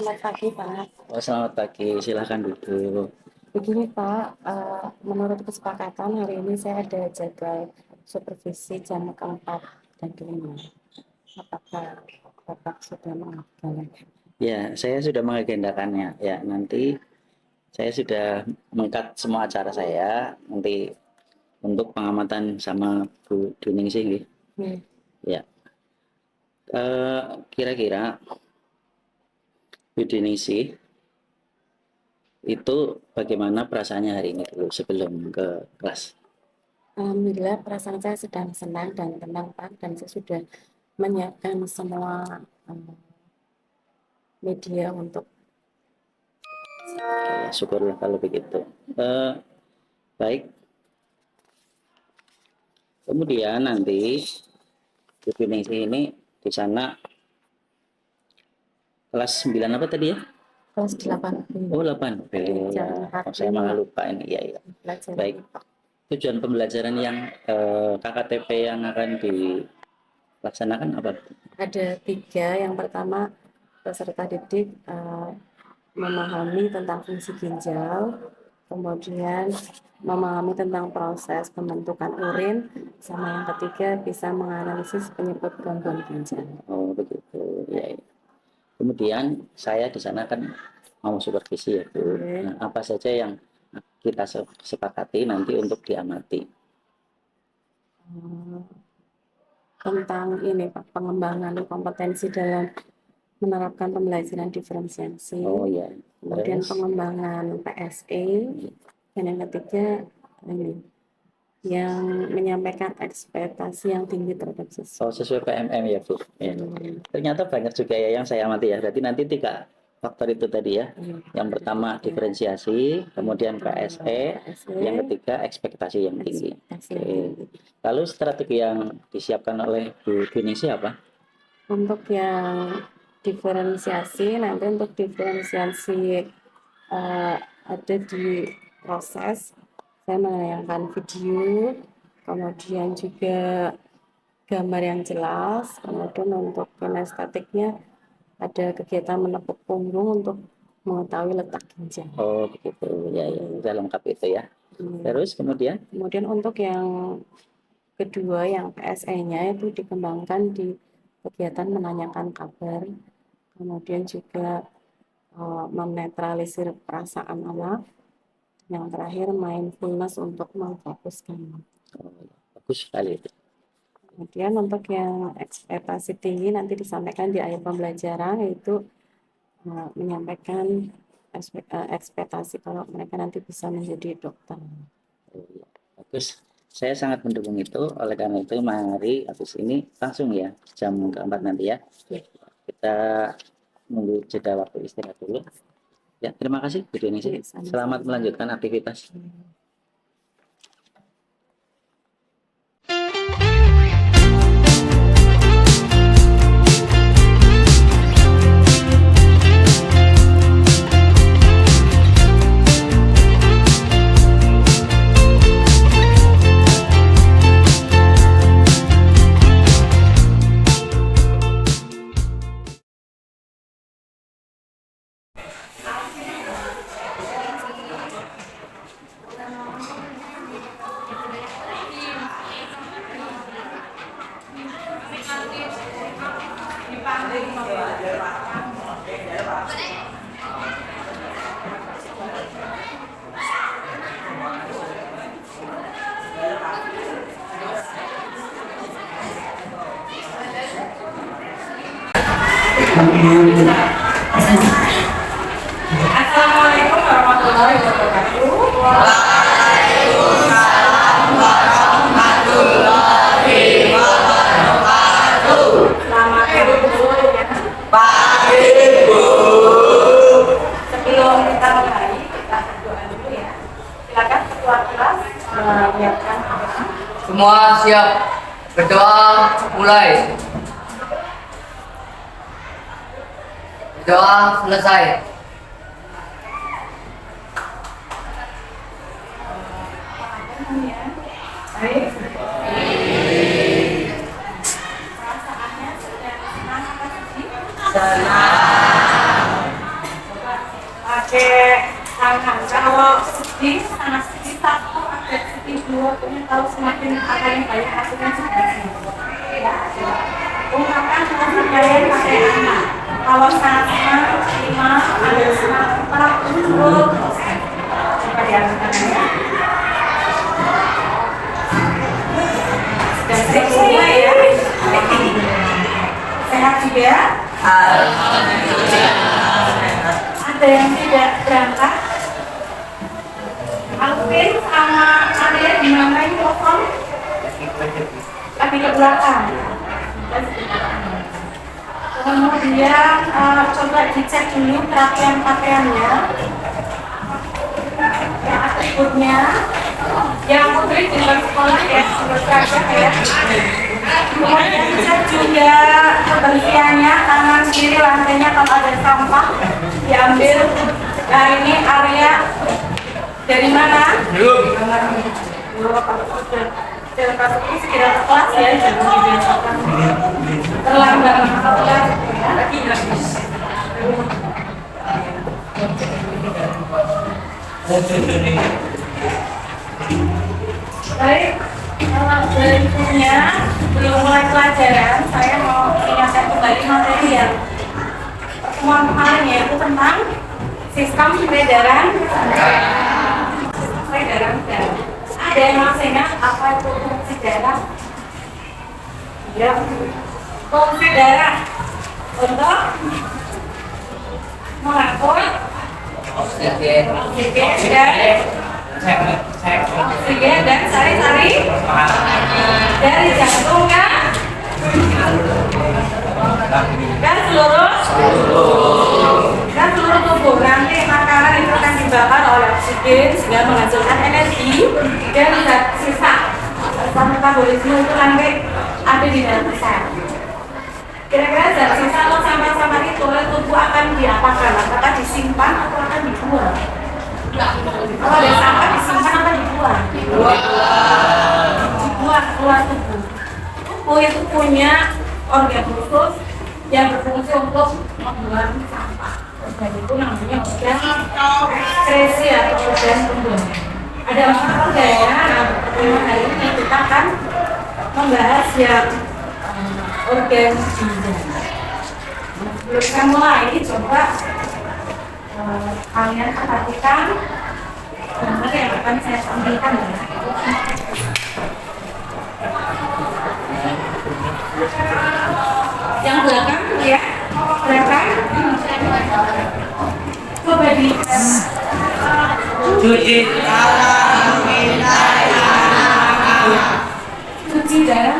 selamat pagi Pak. Oh, selamat pagi, silahkan duduk. Begini Pak, menurut kesepakatan hari ini saya ada jadwal supervisi jam keempat dan kelima. Apakah Bapak sudah mengagendakan? Ya, saya sudah mengagendakannya. Ya, nanti saya sudah mengkat semua acara saya nanti untuk pengamatan sama Bu Duning sih. Hmm. Ya, kira-kira Bu Duning sih itu bagaimana perasaannya hari ini dulu sebelum ke kelas? Alhamdulillah perasaan saya sedang senang dan tenang Pak, dan saya sudah menyiapkan semua media untuk Ya, syukurlah kalau begitu. Baik. Kemudian nanti Bu Duning sih ini di sana kelas 9 apa tadi ya? kelas 8 Oh, 8B. Ya, saya malah lupa ini. Ya, ya. pelajaran. Baik. Tujuan pembelajaran yang KKTP yang akan dilaksanakan apa? Ada 3. Yang pertama, peserta didik memahami tentang fungsi ginjal, kemudian memahami tentang proses pembentukan urin, sama yang ketiga bisa menganalisis penyebab gangguan ginjal. Oh, begitu. Ya, ya. Kemudian saya di sana kan mau supervisi ya, Bu. Nah, apa saja yang kita sepakati nanti untuk diamati? Tentang ini Pak, pengembangan kompetensi dalam menerapkan pembelajaran diferensiasi. Oh ya. Kemudian pengembangan PSE, dan yang ketiga ini yang menyampaikan ekspektasi yang tinggi terhadap siswa. Oh, sesuai PMM ya, Bu. Ya. Ternyata banyak juga ya yang saya amati ya. Berarti nanti 3 faktor itu tadi ya. Yang pertama diferensiasi, kemudian PSE, yang ketiga ekspektasi yang tinggi. Oke. Lalu strategi yang disiapkan oleh Bu Dini siapa? Untuk yang diferensiasi, nanti untuk diferensiasi ada di proses, saya menayangkan video, kemudian juga gambar yang jelas, kemudian untuk kinestetiknya ada kegiatan menepuk punggung untuk mengetahui letak ginjal. Oh, begitu. Ya, ya, sudah lengkap itu ya. Terus kemudian untuk yang kedua, yang PSE-nya itu dikembangkan di kegiatan menanyakan kabar, kemudian juga menetralisir perasaan anak, yang terakhir mindfulness untuk memfokuskan. bagus sekali itu. Kemudian untuk yang ekspektasi tinggi nanti disampaikan di akhir pembelajaran, yaitu menyampaikan ekspektasi kalau mereka nanti bisa menjadi dokter. Bagus. Saya sangat mendukung itu. Oleh karena itu, mari habis ini langsung ya jam keempat nanti ya. Kita nunggu jeda waktu istirahat dulu. Ya, terima kasih Bu Dini. Selamat melanjutkan aktivitas. Assalamualaikum warahmatullahi wabarakatuh. Waalaikumsalam warahmatullahi wabarakatuh. Selamat pagi Bu. Sebelum kita mulai, kita berdoa dulu ya. Silakan ketua kelas menyiapkan doa. Semua siap berdoa, mulai. Doa selesai. Baik. Perasaannya sedang senang apa sedih? Senang. pakai tangan. Kalau sedih sama sedih satu ada sedih dua, punya tahu semakin akan banyak hasilnya sedih. Ya. Ungkapkan dengan kalian pakai anak. Kalau sama 5 ada 40%. Coba diarahkan ya. Dan semua ya. Sehat juga. Ada yang tidak berangkat. Alvin sama Arya di mana ini kosong? Lagi ke belakang. Kemudian coba dicek dulu perapian pakaiannya, ya, atributnya. Yang putri di luar sekolah ya, seperti aja ya. Kemudian cek juga kebersihannya, kanan kiri lantainya kalau ada sampah diambil. Nah ini area dari mana? Belum. Pas itu segera ke kelas ya, jangan dibiasakan terlambat masuk kelas ya. Baik, kalau berikutnya belum mulai pelajaran, saya mau ingatkan kembali materi yang pertemuan kemarin, yaitu tentang sistem peredaran darah. Ada yang masih ingat apa itu fungsi darah? Ya, fungsi darah untuk mengatur oksigen dan sari-sari dari jantung dan seluruh tubuh. Nanti makanan itu akan dibakar oleh oksigen sehingga menghasilkan energi, dan zat sisa metabolisme itu nanti ada di dalam sel. Kira-kira zat sisa atau sampah-sampah itu oleh tubuh akan diapakan? Apakah disimpan atau akan dibuang? Kalau ada sampah disimpan atau dibuang? Dibuang keluar tubuh. Tubuh itu punya organ khusus yang berfungsi untuk membuang sampah. Dan itu namanya organ ekskresi atau organ pembuangan. Ada 4 organnya. Nah, pertemuan hari ini kita akan membahas yang organ ginjal. Sebelum kita mulai, coba kalian perhatikan gambar yang akan saya tampilkan ya. Yang belakang ya, belakang. Coba di cuci darah.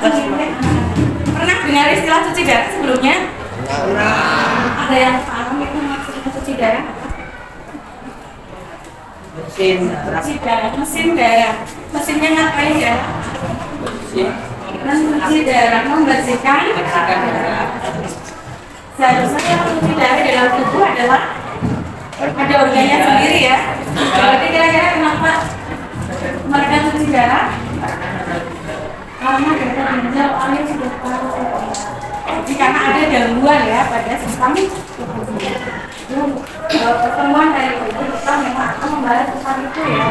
Pernah dengar istilah cuci darah sebelumnya? Ada yang paham itu maksudnya cuci darah? Mesin darah. Mesinnya ngapain ya? Mencuci darah, membersihkan darah. Seharusnya yang mencuci darah dalam tubuh adalah ada organnya sendiri ya. Berarti kira-kira kenapa mereka cuci darah? Karena darah ginjal oleh sudah tahu. Jadi karena ada gangguan ya pada sistem tubuhnya. Pertemuan dari itu kita memang akan membahas tentang itu ya.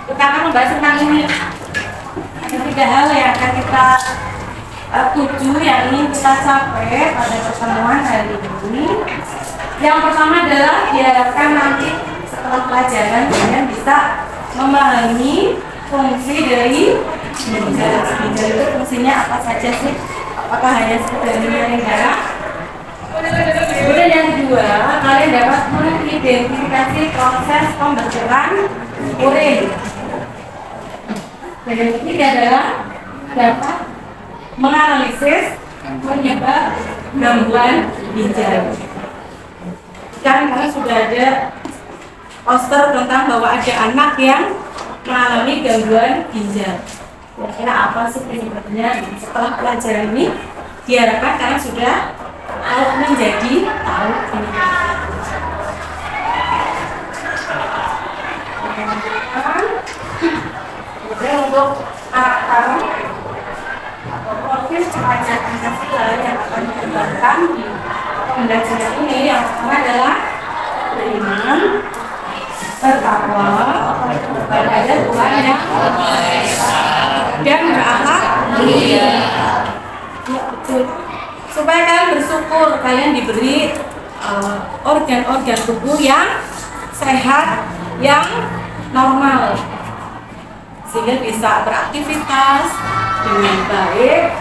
Kita akan membahas tentang ini. Ada 3 hal yang akan kita tuju yang ingin kita capai pada pertemuan hari ini. Yang pertama adalah diharapkan nanti setelah pelajaran kalian bisa memahami fungsi dari ginjal. Ginjal itu fungsinya apa saja sih? Apakah hanya sekedar menyaring darah? Kemudian yang kedua, kalian dapat mengidentifikasi proses pembentukan urin. Dan yang ketiga adalah dapat menganalisis penyebab gangguan ginjal. Sekarang karena sudah ada poster tentang bahwa ada anak yang mengalami gangguan ginjal. Kira-kira apa sih penyebabnya? Setelah pelajaran ini diharapkan kalian sudah menjadi tahu penyebabnya. Kemudian untuk karakter atau profil pelajar Pancasila yang akan dikembangkan di pembelajaran ini yang pertama adalah beriman, bertakwa kepada Tuhan yang dan berakhlak mulia. Ya, betul. Supaya kalian bersyukur, kalian diberi organ-organ tubuh yang sehat, yang normal, sehingga bisa beraktivitas dengan baik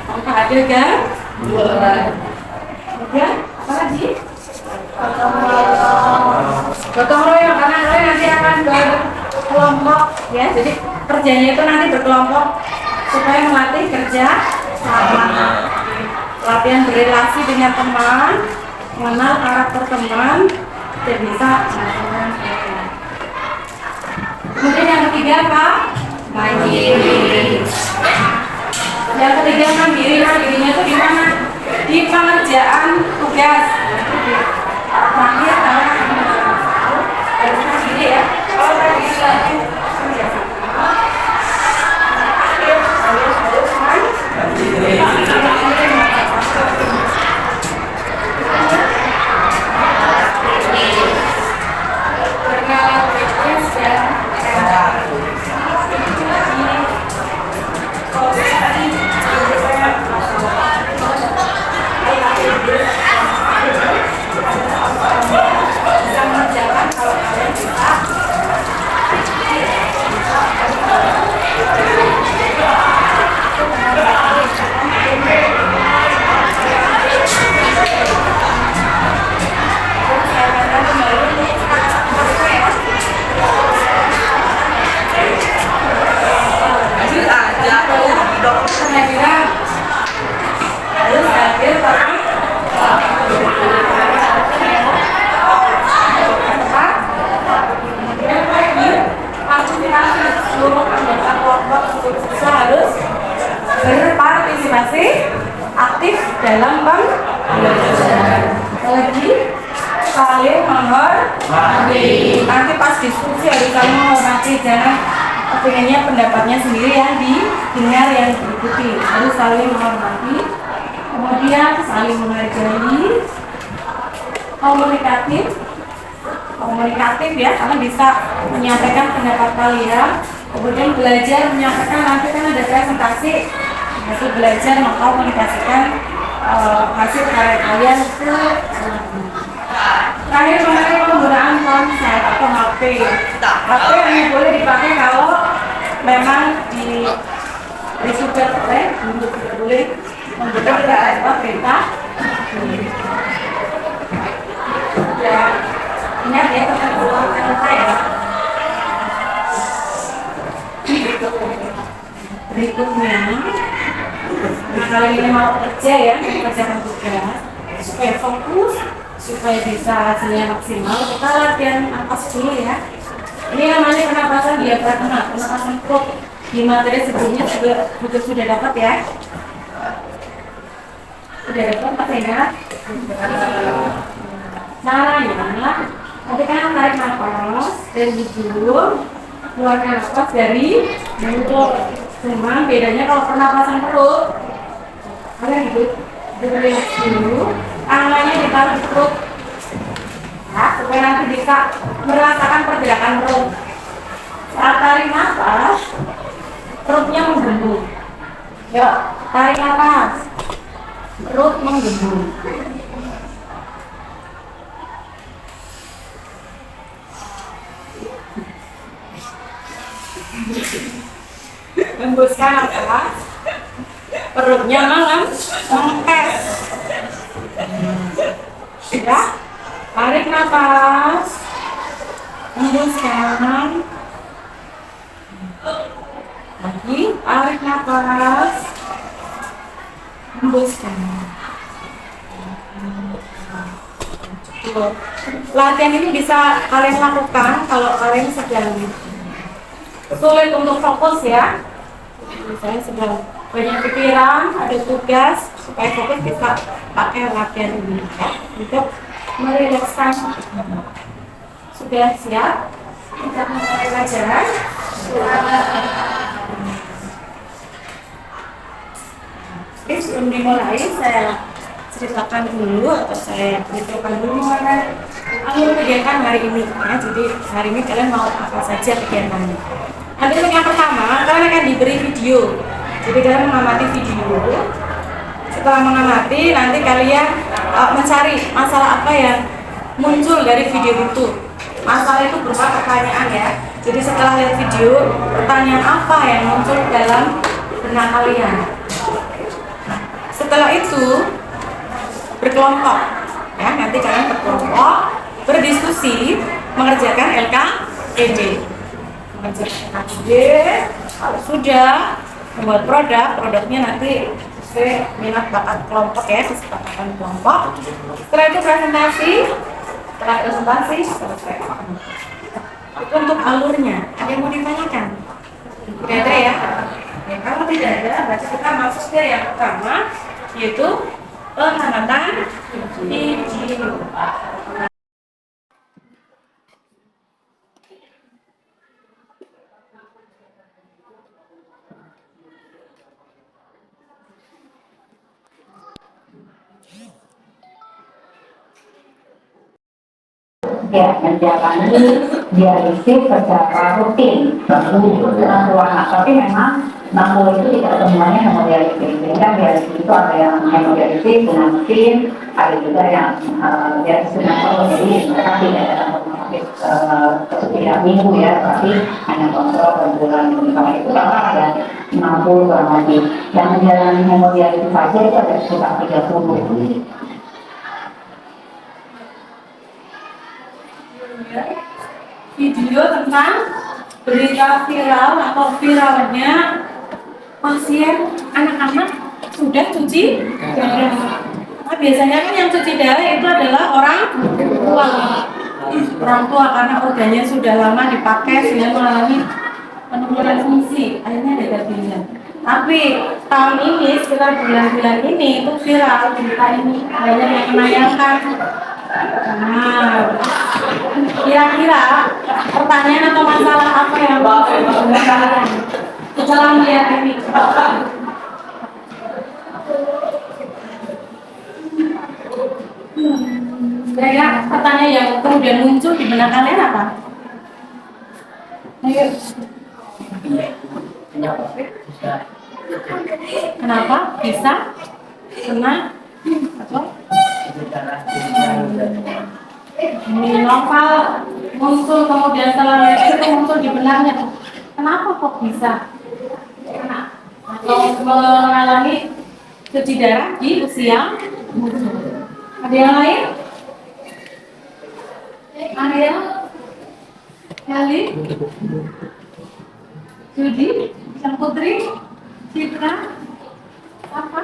tanpa ada gangguan. Kemudian apa lagi? Gotong royong, karena kalian nanti akan berkelompok ya, jadi kerjanya itu nanti berkelompok supaya melatih kerja sama, latihan berrelasi dengan teman, mengenal karakter teman, dan bisa melakukan. Kemudian yang ketiga apa? Mandiri. Yang ketiga mandiri. Mandirinya itu di mana? Di pengerjaan tugas. Terakhir harus mandiri ya. Kalau tadi lagi harus berpartisipasi aktif dalam pembelajaran. Lagi saling menghormati. Nanti pas diskusi harus saling menghormati, jangan pengennya pendapatnya sendiri yang didengar, yang diikuti. Harus saling menghormati. Kemudian saling menghargai. Komunikatif ya, kalian bisa menyampaikan pendapat kalian. Kemudian belajar menyampaikan, nanti kan ada presentasi, hasil belajar mengkomunikasikan hasil karya kalian ke terakhir mengenai penggunaan ponsel atau HP. HP hanya boleh dipakai kalau memang disupport oleh guru, tidak boleh menggunakan perintah. Ya, ingat ya ketentuan saya. Berikutnya, nah kalian ini mau kerja ya, mengerjakan tugas supaya fokus, supaya bisa hasilnya maksimal. Kita latihan nafas dulu ya. Ini namanya pernapasan diafragma, pernapasan perut. Di materi sebelumnya juga sudah dapat ya. Sudah dapat Pak Ingat? Caranya, nanti kan tarik nafas dari hidung, keluarkan nafas dari mulut. Cuma bedanya kalau pernapasan perut, kalian hidup berrelaks dulu, tangannya ditaruh di perut, ya, supaya nanti bisa merasakan pergerakan perut. Saat tarik nafas, perutnya menggembung. Yuk, tarik nafas, perut menggembung. Hembuskan nafas, perutnya mengempes. Ya, tarik nafas, hembuskan. Lagi, tarik nafas, hembuskan. Latihan ini bisa kalian lakukan kalau kalian sedang sulit untuk fokus ya. Misalnya sedang banyak pikiran, ada tugas, supaya fokus bisa pakai latihan ini ya, untuk merilekskan. Sudah siap? Kita mulai pelajaran. Oke, sebelum dimulai saya ceritakan dulu atau saya ceritakan dulu mana alur kegiatan hari ini ya. Jadi hari ini kalian mau apa saja kegiatannya. Nanti untuk yang pertama kalian akan diberi video. Jadi kalian mengamati video. Setelah mengamati nanti kalian mencari masalah apa yang muncul dari video itu. Masalah itu berupa pertanyaan ya. Jadi setelah lihat video, pertanyaan apa yang muncul dalam benak kalian. Setelah itu berkelompok ya, nanti kalian berkelompok berdiskusi mengerjakan LKED. Mengerjakan LKED, kalau sudah membuat produknya nanti sesuai minat bakat kelompok ya, kesepakatan kelompok. Setelah itu presentasi, selesai. Itu untuk alurnya. Ada yang mau ditanyakan? Tidak ada ya? Ya, kalau tidak ada, berarti kita masuk ke yang pertama, yaitu pengamatan video. Ya, menjalani dialisis secara rutin dengan ruangan. Tapi memang 60 itu tidak semuanya hemodialisis. Sehingga dialisis itu ada yang hemodialisis dengan mesin, ada juga yang dialisis dengan kontrol. Jadi mereka tidak dalam rumah sakit setiap minggu ya, tapi hanya kontrol per bulan. Karena itu karena ada 60 kurang lebih. Yang menjalani hemodialisis saja itu ada sekitar 30. Video tentang berita viral atau viralnya pasien anak-anak sudah cuci darah. Nah, biasanya kan yang cuci darah itu adalah orang tua karena organnya sudah lama dipakai sehingga mengalami penurunan fungsi, akhirnya ada gabinya. Tapi tahun ini sekitar bulan-bulan ini itu viral berita ini, banyak yang menayangkan. Nah, kira-kira pertanyaan atau masalah apa yang kalian setelah melihat ini? Kira-kira pertanyaan yang kemudian muncul di benak kalian apa? Ayo. Kenapa? Bisa? Kena? Apa? Ini novel muncul kemudian setelah itu muncul di benaknya. Kenapa kok bisa? Atau mengalami cuci darah di usia muda. Ada yang lain? Maria? Yali? Judi? Sang Putri? Citra? Apa?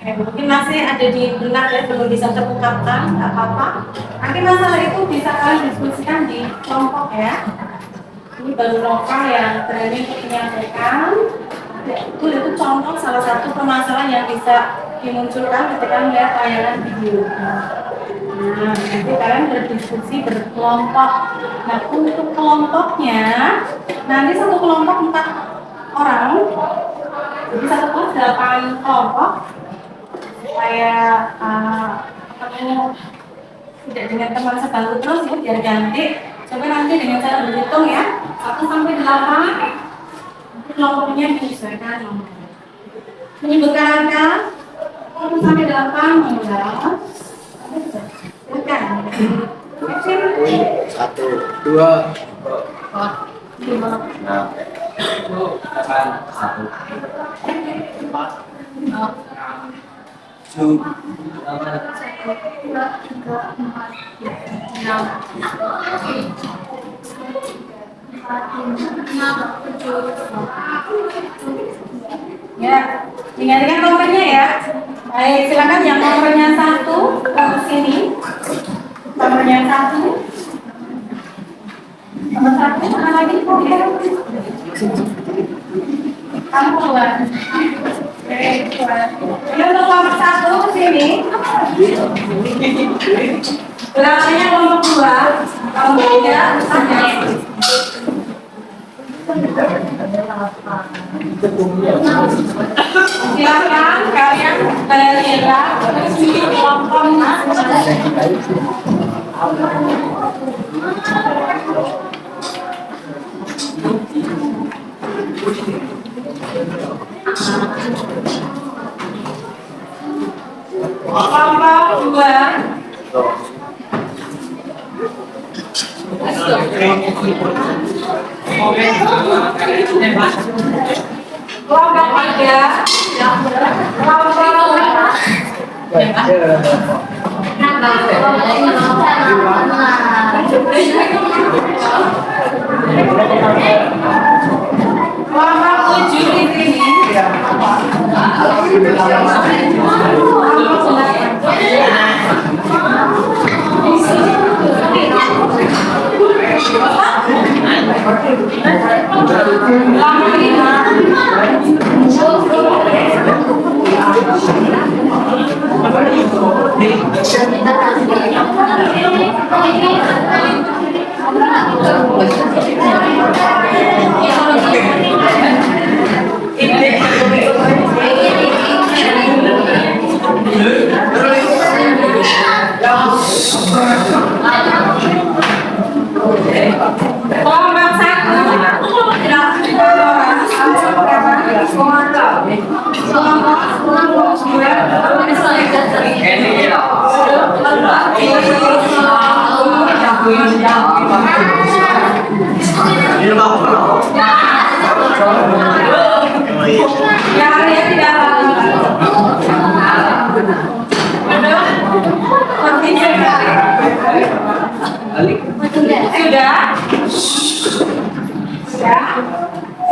Mungkin masih ada di benak ya, belum bisa terungkapkan, nggak apa-apa. Nanti masalah itu bisa kalian diskusikan di kelompok ya. Ini baru lokal yang training untuk menyampaikan. Itu contoh salah satu permasalahan yang bisa dimunculkan ketika melihat tayangan video. Nah, nanti kalian berdiskusi berkelompok. Nah, untuk kelompoknya, nanti satu kelompok 4 orang, jadi satu kelompok 8 kelompok. Supaya ketemu tidak dengan teman sebangku terus ya, biar ganti. Coba nanti dengan cara berhitung ya, 1 sampai 8. Nanti kelompoknya menyesuaikan nomor. Menyebutkan angka 1 sampai 8 mengulang. Bukan. 1, 2, 5, 6, 1, 4, 7, ya, ingatkan nomornya ya. Baik, silakan yang nomornya 1 ke sini. Nomornya 1. Nomor 1 mana lagi? Kamu keluar. Oke, keluar. Ini untuk nomor 1 ke sini. Belakangnya nomor 2. Kamu 3 sampai. Silakan kalian lihat di kelompok. Kelompok 2. Kelompok 3. Kelompok 7 di sini. Kelompok 1.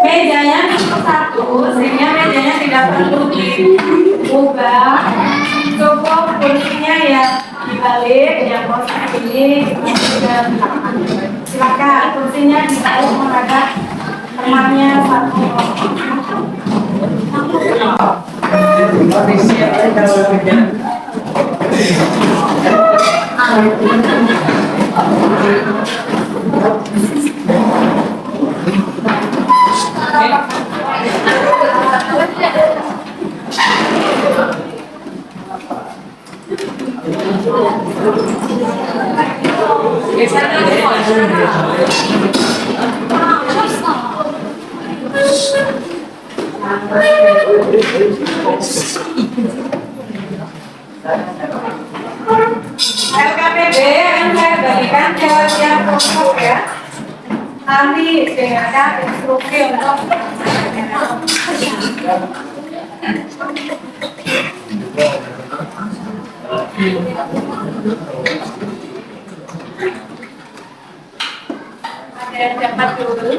Mejanya nomor 1, sehingga mejanya tidak perlu diubah. Cukup kursinya ya dibalik, yang kosong ini. Silakan kursinya dibalik menghadap temannya satu. LKPD yang saya bagikan ke yang kelompok ya. Nanti dengarkan instruksi untuk ada yang dapat dulu,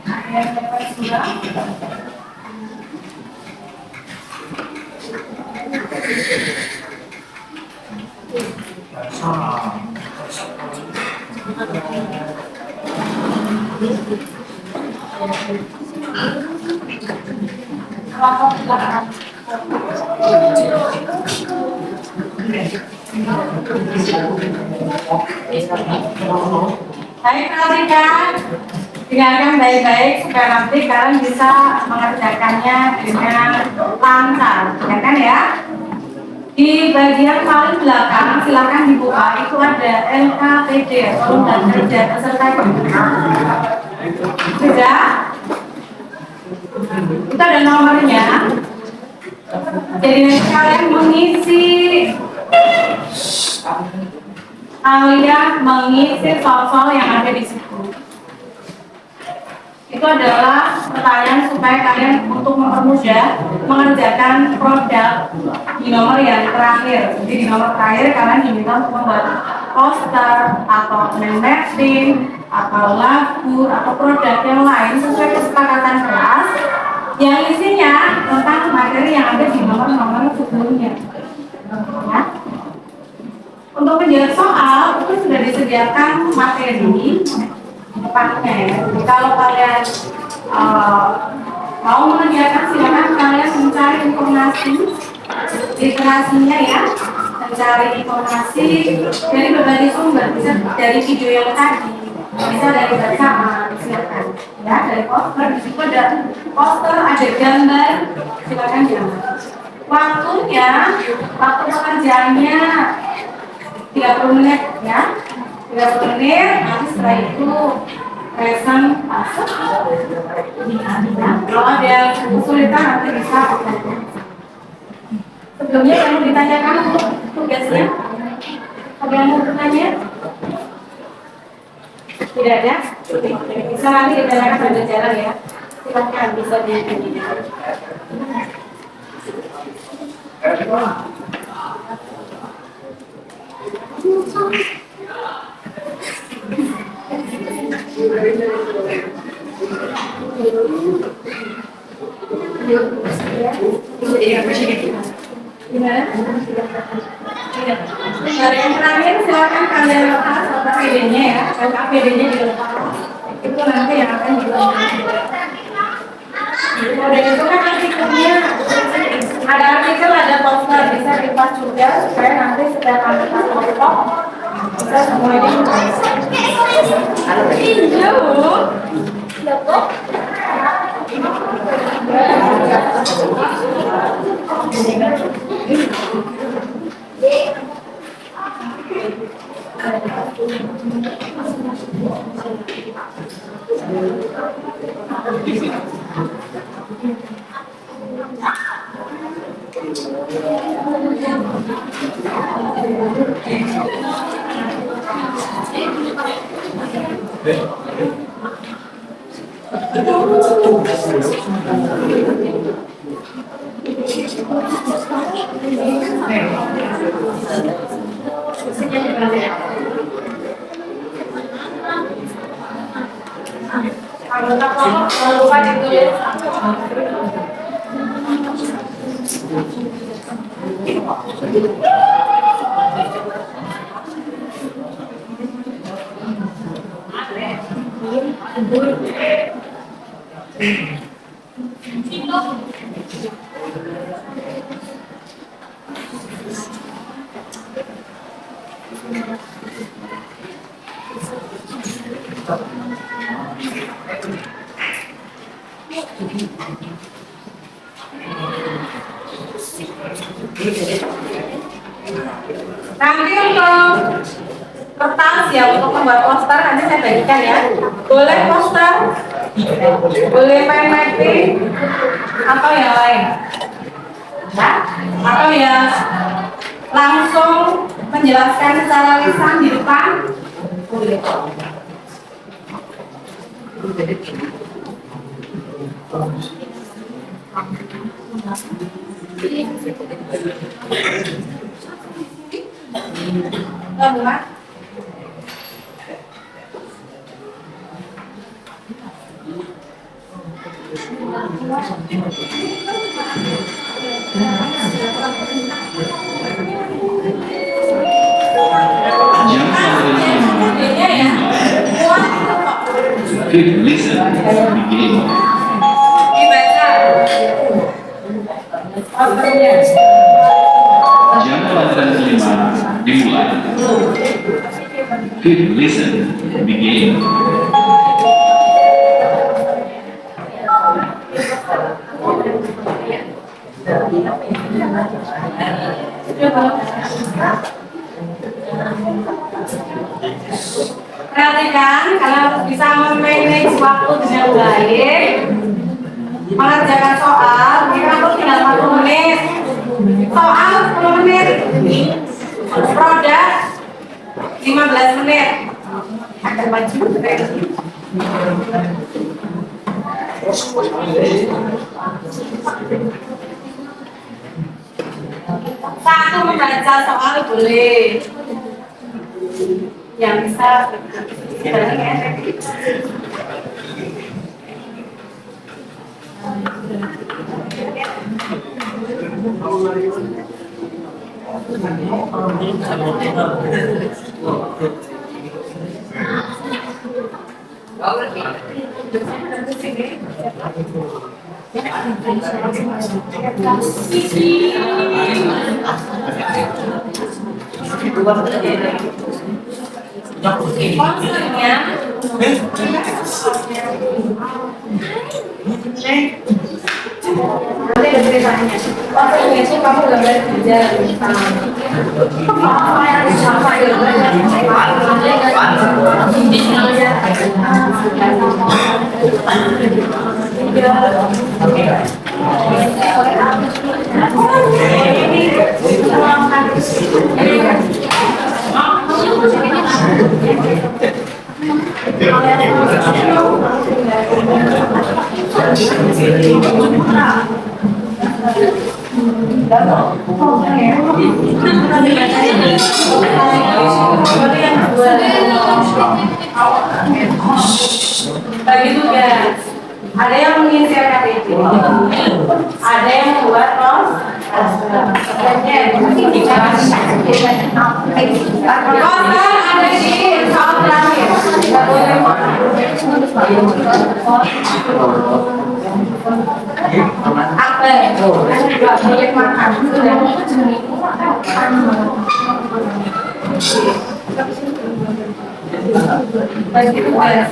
ada yang dapat dua. Baik, perhatikan, dengarkan baik-baik supaya nanti kalian bisa mengerjakannya dengan lancar, ya kan ya? Di bagian paling belakang silakan dibuka, itu ada LKPD atau lembaga kerja peserta didik. Sudah? Itu ada nomornya. Jadi nanti kalian mengisi soal-soal yang ada di situ. Itu adalah pertanyaan supaya kalian untuk mempermudah mengerjakan produk di nomor yang terakhir. Jadi di nomor terakhir kalian diminta untuk membuat poster atau mapping atau lagu atau produk yang lain sesuai kesepakatan kelas yang isinya tentang materi yang ada di nomor-nomor sebelumnya. Ya. Untuk menjawab soal itu sudah disediakan materi depannya ya. Kalau kalian mau mengerjakan silakan kalian mencari informasi literasinya ya, mencari informasi dari berbagai sumber, bisa dari video yang tadi Bisa dari bacaan, silakan. Ya, dari poster, di situ ada poster, ada gambar, silakan jangan. Waktunya, waktu pekerjaannya 30 menit ya. 30 menit, nanti setelah itu presentasi. Kalau ada kesulitan nanti bisa. Sebelumnya yang mau ditanyakan untuk tugasnya, ada yang mau bertanya? Tidak ada? Bisa nanti ditanyakan pada jalan ya. Silakan bisa di. Gimana? Dari yang terakhir silakan kalian lepas APD-nya ya. Kalau APD-nya dilepas, itu nanti yang akan dilakukan. Udah itu kan artikelnya ada artikel, ada poster, bisa dilepas juga supaya nanti setiap kali foto kita semuanya kalau lupa ditulis. Nanti untuk kertas ya, untuk membuat poster nanti saya bagikan ya. Boleh poster, boleh pen matic, atau yang lain, ya? Atau ya langsung menjelaskan secara lisan di depan. Boleh. Good listen, begin. Dibaca. Posternya. Jam pelajaran kelima dimulai. Good listen, begin. Perhatikan, kalian harus bisa memanage waktu dengan baik. Mengerjakan soal, kita harus tinggal 40 menit. Soal 10 menit. Produk 15 menit. Akan maju. Satu membaca soal boleh. Yang bisa Posternya Nanti ada ceritanya. Waktu itu kamu gambar kerja. Apa yang disampaikan? Bagi tugas. Ada yang mengisi KTP, ada yang membuat poster, ada di soal terakhir. Tidak boleh akte, tidak boleh makan. Bagi tugas.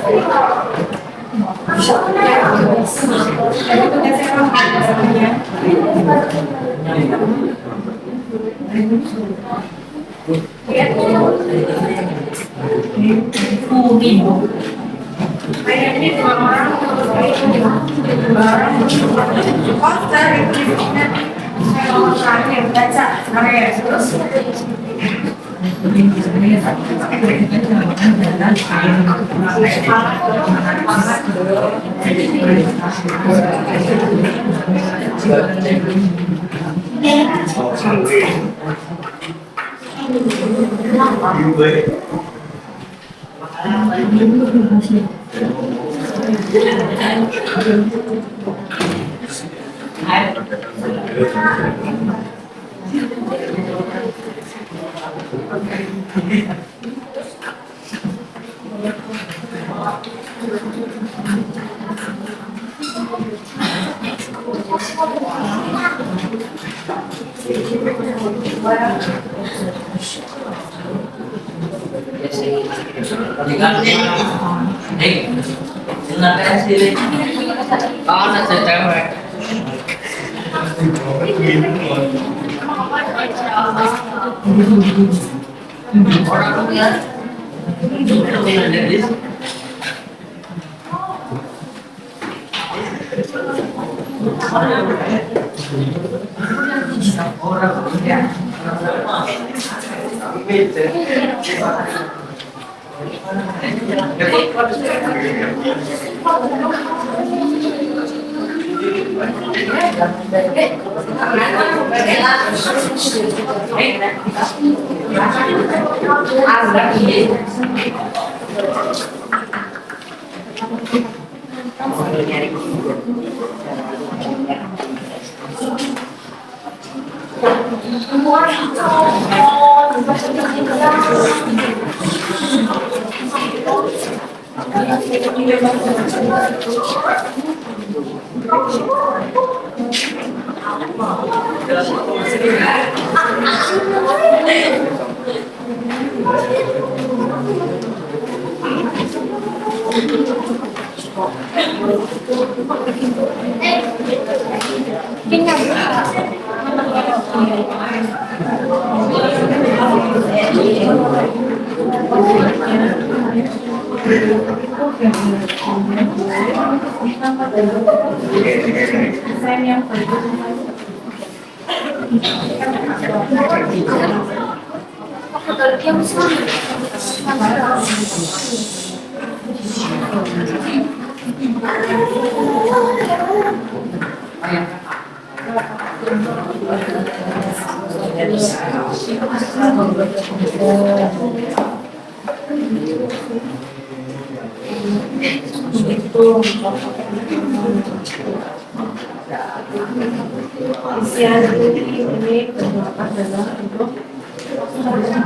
Ini bermanfaat adalah untuk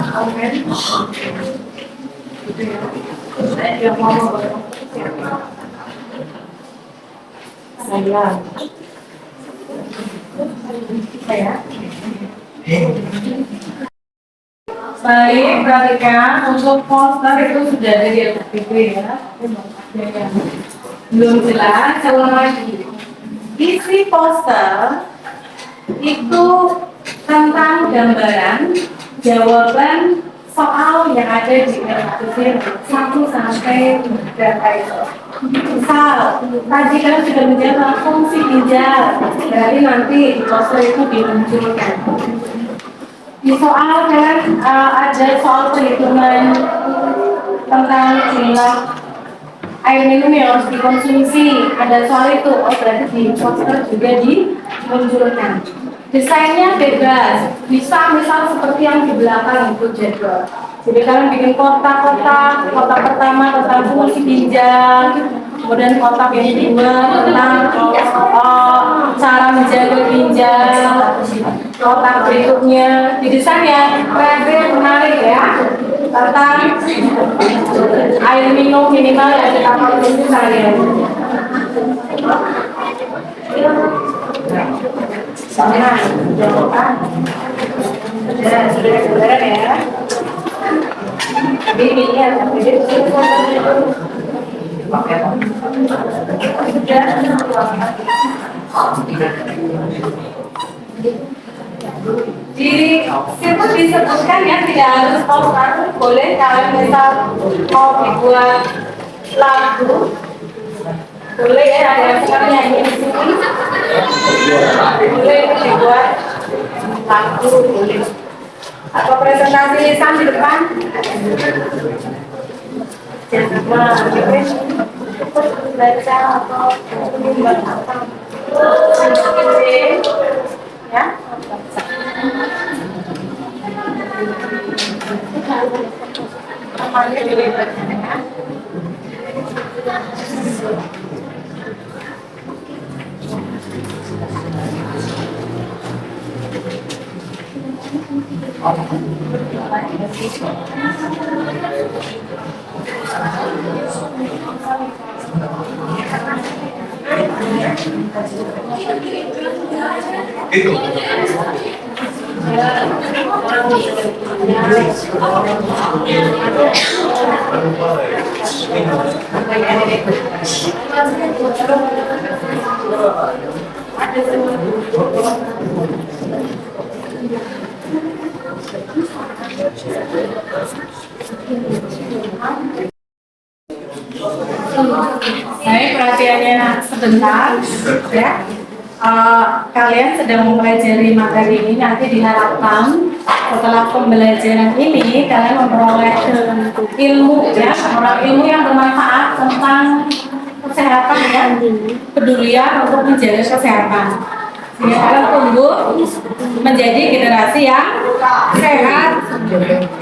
komen yang mau saya Baik, perhatikan untuk poster itu sudah ada di atas itu ya. Belum jelas, saya ulang lagi. Isi poster itu tentang gambaran jawaban soal yang ada di RPC 1 sampai 3 itu. Misal, tadi kalian sudah menjawab fungsi ginjal, berarti nanti di poster itu dimunculkan. Di soal kan ada soal perhitungan tentang jumlah air minum yang harus dikonsumsi. Ada soal itu, berarti di poster juga dimunculkan. Desainnya bebas, bisa misal seperti yang di belakang itu jadwal. Jadi kalian bikin kotak-kotak, kotak pertama tentang fungsi ginjal, kemudian kotak yang kedua tentang cara menjaga ginjal, kotak berikutnya didesain yang kreatif, menarik ya, tentang air minum minimal yang kita konsumsi sehari-hari. Nah, jawaban sudah kebenaran ya. Ini ya, di situ disebutkan ya, tidak harus poster, boleh kalian misal mau dibuat lagu, boleh ya, ada yang sekarang nyanyi di sini, boleh dibuat lagu, boleh. Atau presentasi lisan di depan. Jangan baca atau menyumbang apa. Ya. Namanya dilibatkan ya. Itu. Baik, perhatiannya sebentar ya. Kalian sedang mempelajari materi ini, nanti diharapkan setelah pembelajaran ini kalian memperoleh ilmu ya, ilmu yang bermanfaat tentang kesehatan ya, pedulian untuk menjaga kesehatan. Sehingga kalian tumbuh menjadi generasi yang sehat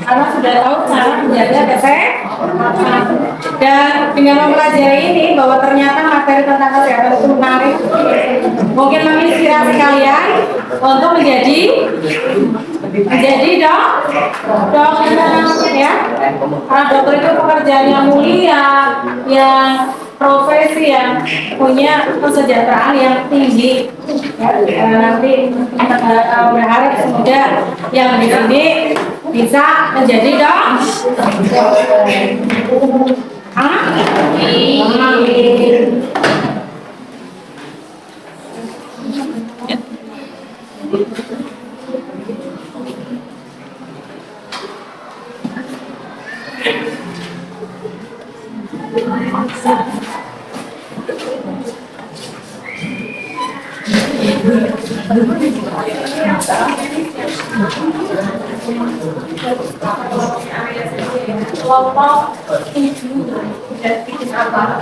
karena sudah tahu cara menjaga kesehatan. Dan dengan mempelajari ini bahwa ternyata materi tentang kesehatan itu menarik, mungkin menginspirasi kalian untuk menjadi dokter ya. Karena dokter itu pekerjaan yang mulia, yang profesi yang punya kesejahteraan yang tinggi ya. Nanti berharap semoga yang di sini bisa menjadi dokter. Amin. Kelompok 7 dan bikin apa?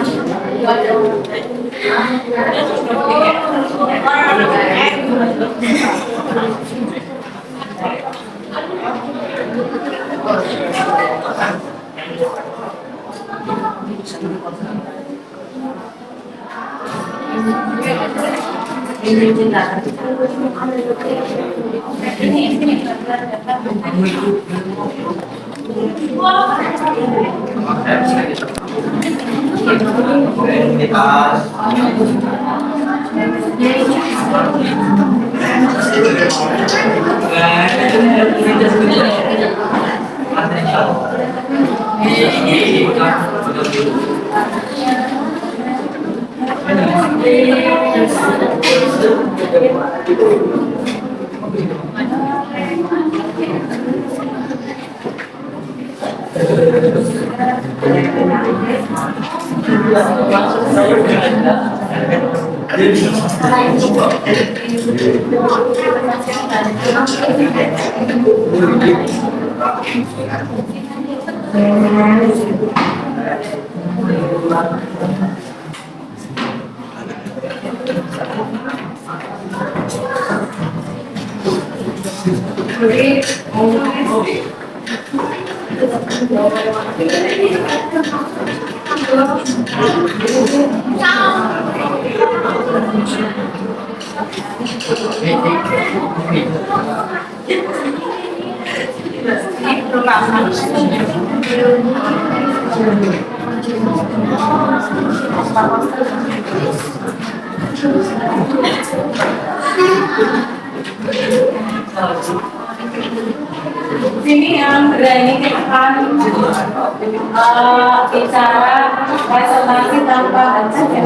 Dari Sini yang berani kita akan bicara presentasi tanpa baca ya.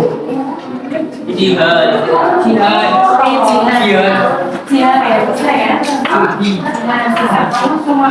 Jihad ya bisa ya. Semua.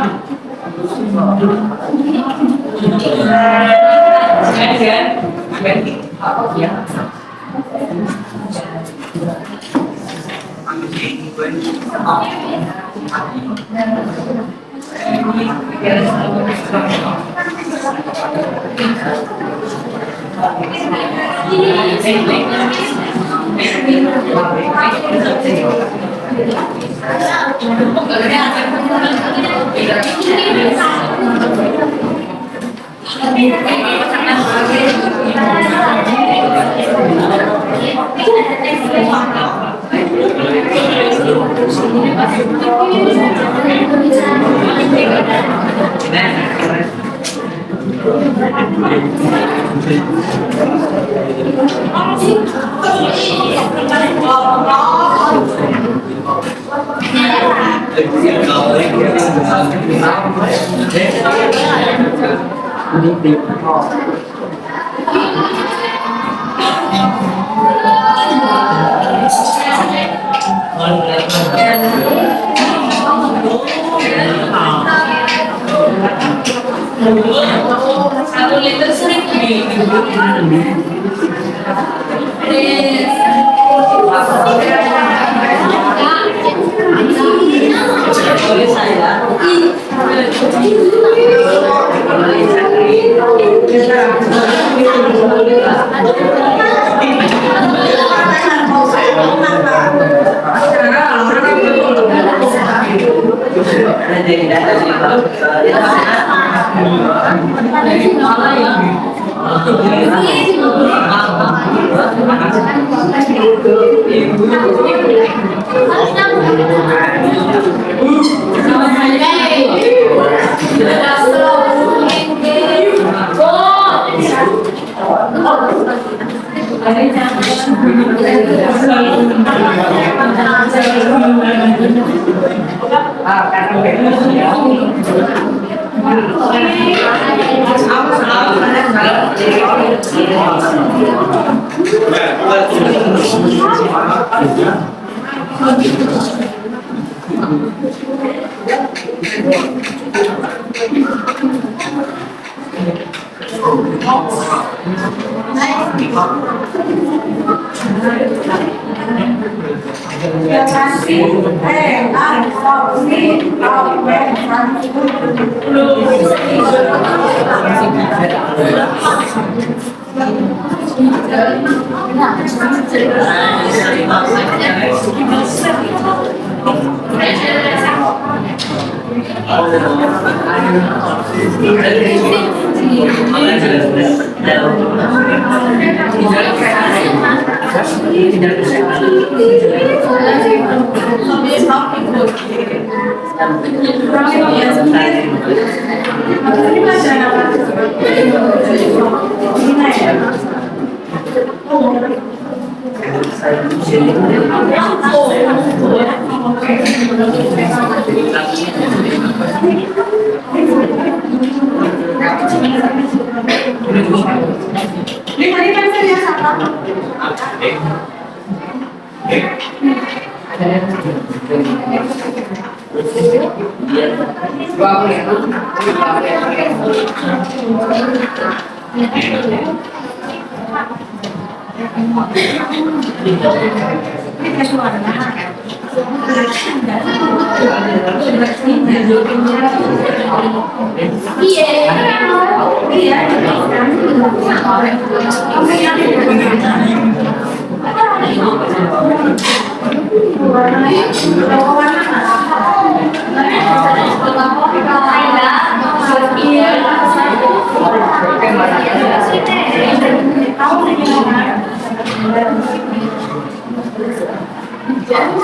Satu liter seribu.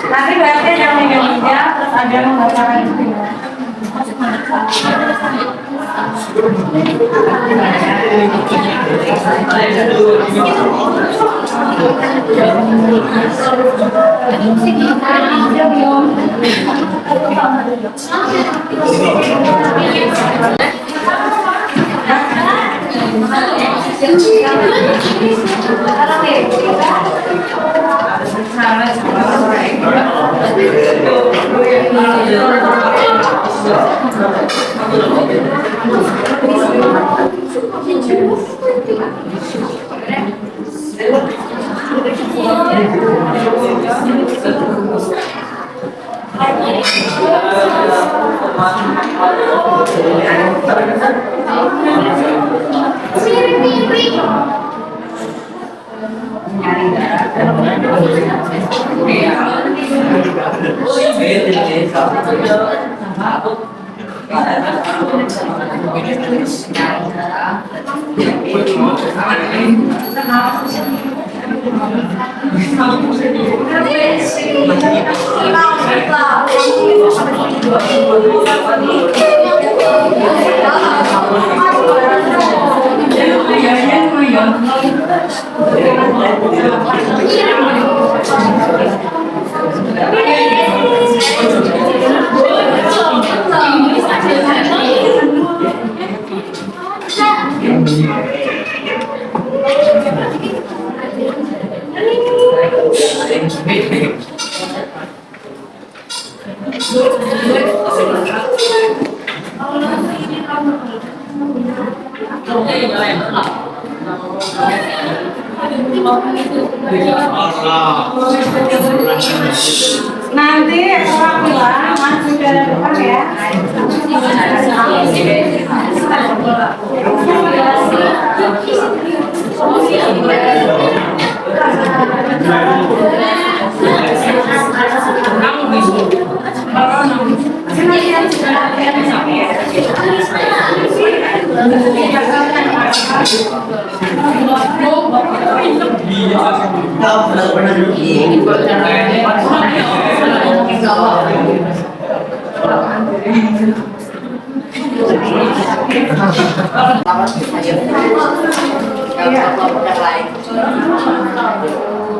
Nanti berarti ada meja, terus ada pembakaran itu. Nanti orang bilang masuk ke depan ya.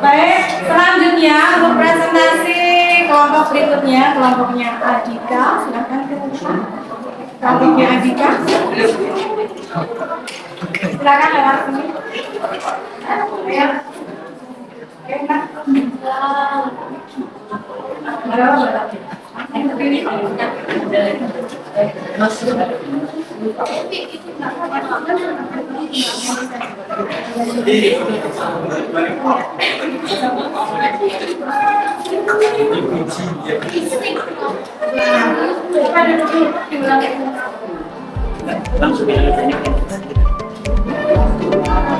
Baik, selanjutnya untuk presentasi kelompok berikutnya, kelompoknya Adika. Silakan ke depan. Kelompoknya Adika. Silakan lewat sini. Ya. Oke, nah.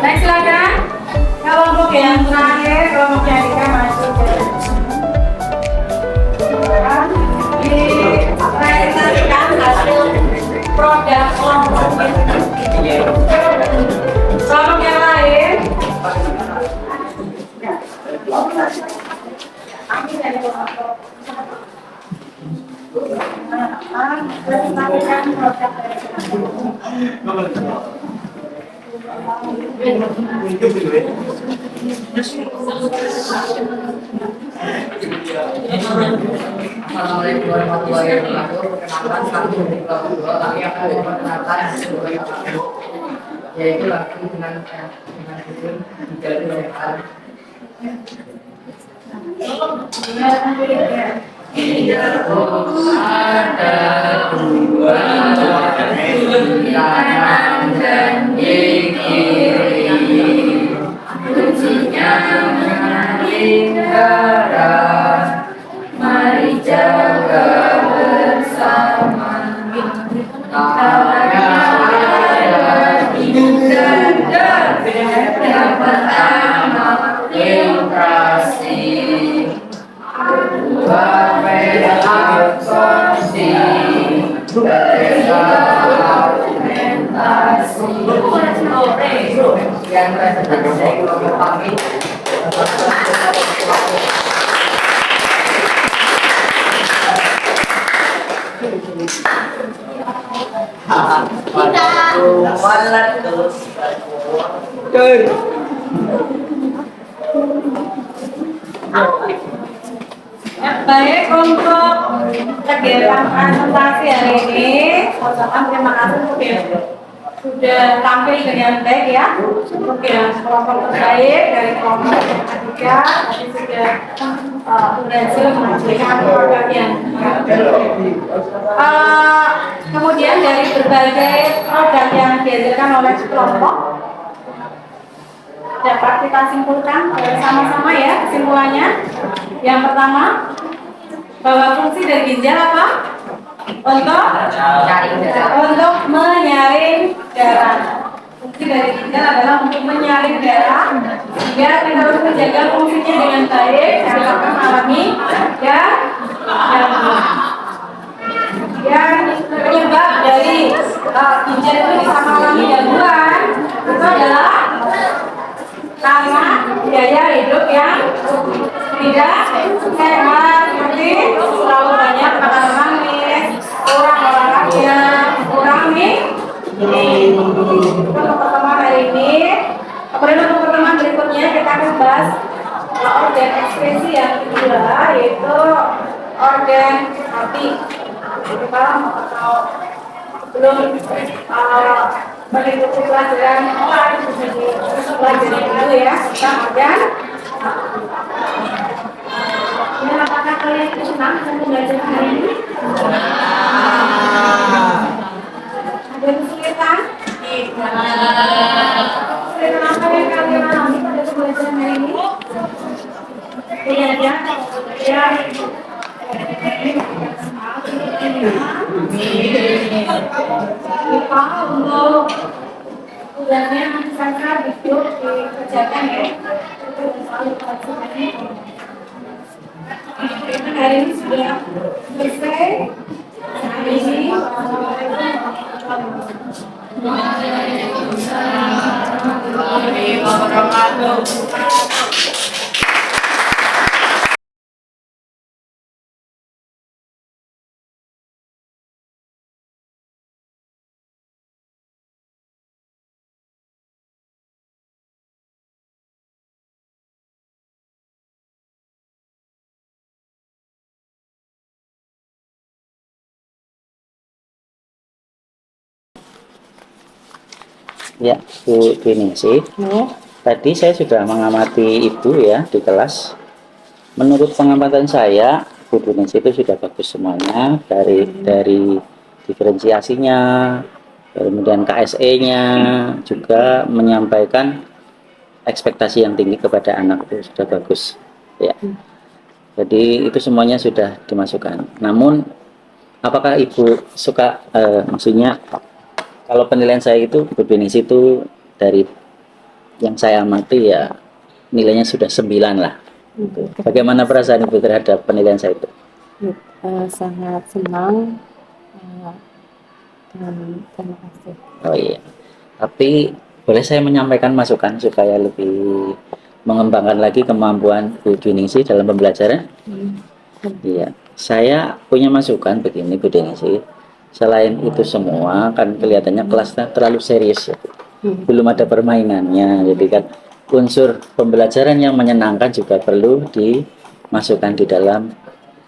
Baik, silakan. Kelompok yang terakhir, kelompok yang Dika masuk dipresentasikan hasil produk kelompok yang lain. Presentasikan produk Assalamualaikum warahmatullahi wabarakatuh. Perkenalkan satu dari kelompok 2 kami akan memperkenalkan sebuah lagu, yaitu lagu dengan judul Menjadi Lebar. Ada dua kanan dan di kiri, kuncinya mengalir darah. Mari jaga bersama, karena ada hidup dan yang pertama demokrasi, kedua beda absorpsi, ketiga argumentasi. Sekian presentasi saya kelompok kami. Baik, untuk kegiatan presentasi hari ini, ucapan terima kasih untuk yang sudah tampil dengan baik ya. Untuk yang kelompok terbaik dari kelompok yang ketiga, tadi sudah berhasil menghasilkan produk yang kemudian dari berbagai produk yang dihasilkan oleh kelompok dapat kita simpulkan sama-sama ya kesimpulannya. Yang pertama, bahwa fungsi dari ginjal apa? Untuk menyaring darah. Fungsi dari ginjal adalah untuk menyaring darah sehingga kita harus menjaga fungsinya dengan baik jangan sampai mengalami gangguan. Yang penyebab dari ginjal itu bisa mengalami gangguan itu adalah karena biaya hidup yang tidak sehat, seperti terlalu banyak makan manis, kurang olahraga, kurang untuk pertemuan hari ini. Kemudian untuk pertemuan berikutnya kita akan bahas organ ekskresi yang kedua, yaitu organ hati. Jadi kalau belum mengikuti pelajaran dulu ya tentang organ. Dan apakah kalian senang dengan pembelajaran hari ini? Ada kesulitan? Kesulitan apa yang kalian alami pada pembelajaran hari ini? Ya. Kita untuk udahnya misalnya video dikerjakan ya. Hari ini sudah selesai. Hari ini Ya, Bu Dwiningsih. Tadi saya sudah mengamati Ibu ya di kelas. Menurut pengamatan saya, Bu Dwiningsih itu sudah bagus semuanya dari diferensiasinya, kemudian KSE-nya juga menyampaikan ekspektasi yang tinggi kepada anak itu sudah bagus. Ya. Jadi itu semuanya sudah dimasukkan. Namun apakah Ibu suka maksudnya kalau penilaian saya itu Bu Dwiningsih itu dari yang saya amati ya nilainya sudah 9 lah. Oke. Bagaimana perasaan Ibu terhadap penilaian saya itu? Sangat senang dan terima kasih. Oh iya. Tapi boleh saya menyampaikan masukan supaya lebih mengembangkan lagi kemampuan Bu Dwiningsih dalam pembelajaran? Iya. Saya punya masukan begini Bu Dwiningsih. Selain itu semua kan kelihatannya kelasnya terlalu serius ya. Belum ada permainannya. Jadi kan unsur pembelajaran yang menyenangkan juga perlu dimasukkan di dalam,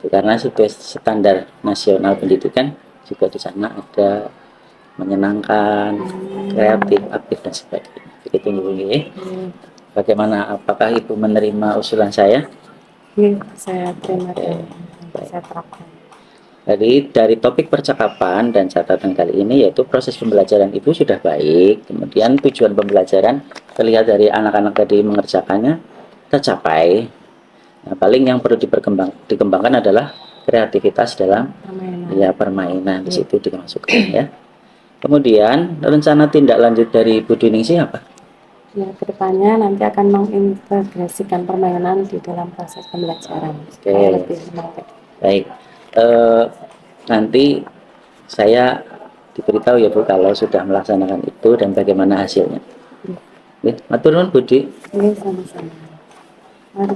karena sesuai standar nasional pendidikan juga di sana ada menyenangkan, kreatif, aktif dan sebagainya. Begitu Ibu. Bagaimana? Apakah Ibu menerima usulan saya? Saya terima dan saya terapkan. Jadi dari topik percakapan dan catatan kali ini yaitu proses pembelajaran Ibu sudah baik, kemudian tujuan pembelajaran terlihat dari anak-anak tadi mengerjakannya tercapai. Nah, paling yang perlu dikembangkan adalah kreativitas dalam permainan di situ dimasukkan ya. Kemudian rencana tindak lanjut dari Bu Dwiningsih apa? Ya, kedepannya nanti akan mengintegrasikan permainan di dalam proses pembelajaran. Supaya lebih menarik. Baik. Nanti saya diberitahu ya Bu kalau sudah melaksanakan itu dan bagaimana hasilnya. Matur nuwun Budi. Ini sama-sama. Mari.